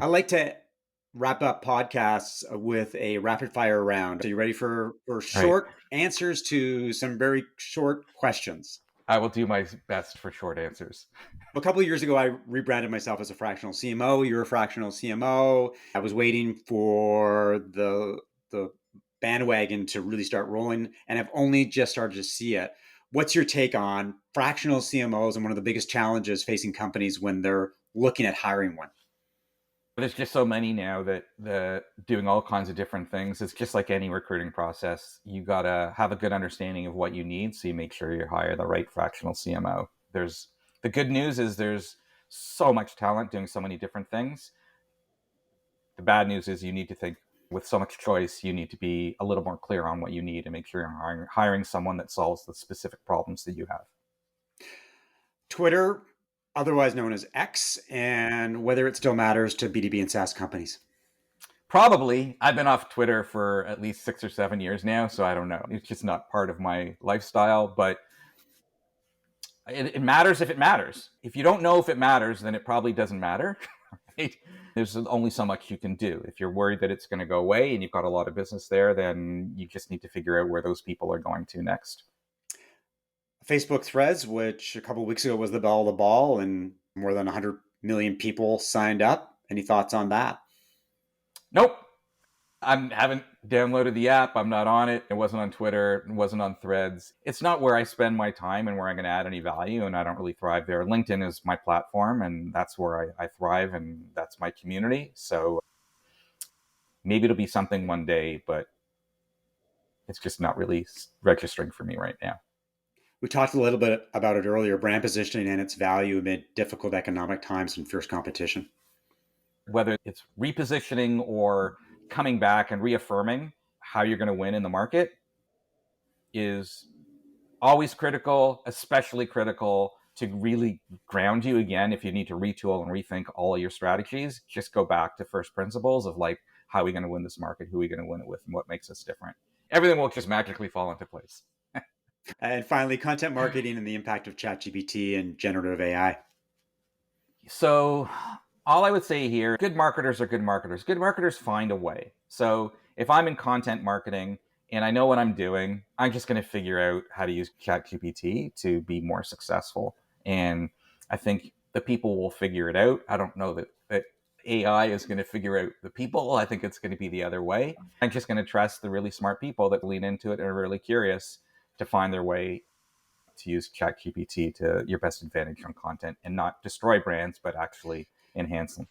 I like to wrap up podcasts with a rapid fire round. Are you ready for All right. short answers to some very short questions? I will do my best for short answers. A couple of years ago, I rebranded myself as a fractional CMO. You're a fractional CMO. I was waiting for the bandwagon to really start rolling, and I've only just started to see it. What's your take on fractional CMOs and one of the biggest challenges facing companies when they're looking at hiring one? There's just so many now that the doing all kinds of different things. It's just like any recruiting process. You gotta have a good understanding of what you need, so you make sure you hire the right fractional CMO. There's the good news is there's so much talent doing so many different things. The bad news is you need to think with so much choice, you need to be a little more clear on what you need and make sure you're hiring someone that solves the specific problems that you have. Twitter, otherwise known as X, and whether it still matters to B2B and SaaS companies. Probably. I've been off Twitter for at least 6 or 7 years now, so I don't know. It's just not part of my lifestyle, but it matters if it matters. If you don't know if it matters, then it probably doesn't matter. Right? There's only so much you can do. If you're worried that it's going to go away and you've got a lot of business there, then you just need to figure out where those people are going to next. Facebook Threads, which a couple of weeks ago was the bell of the ball, and more than 100 million people signed up. Any thoughts on that? Nope. I haven't downloaded the app. I'm not on it. It wasn't on Twitter. It wasn't on Threads. It's not where I spend my time and where I'm going to add any value, and I don't really thrive there. LinkedIn is my platform, and that's where I thrive, and that's my community. So maybe it'll be something one day, but it's just not really registering for me right now. We talked a little bit about it earlier, brand positioning and its value amid difficult economic times and fierce competition. Whether it's repositioning or coming back and reaffirming how you're going to win in the market is always critical, especially critical to really ground you again. If you need to retool and rethink all of your strategies, just go back to first principles of like, how are we going to win this market? Who are we going to win it with? And what makes us different? Everything will just magically fall into place. And finally, content marketing and the impact of ChatGPT and generative AI. So all I would say here, good marketers are good marketers. Good marketers find a way. So if I'm in content marketing and I know what I'm doing, I'm just going to figure out how to use ChatGPT to be more successful. And I think the people will figure it out. I don't know that AI is going to figure out the people. I think it's going to be the other way. I'm just going to trust the really smart people that lean into it and are really curious to find their way to use ChatGPT to your best advantage on content and not destroy brands, but actually enhance them.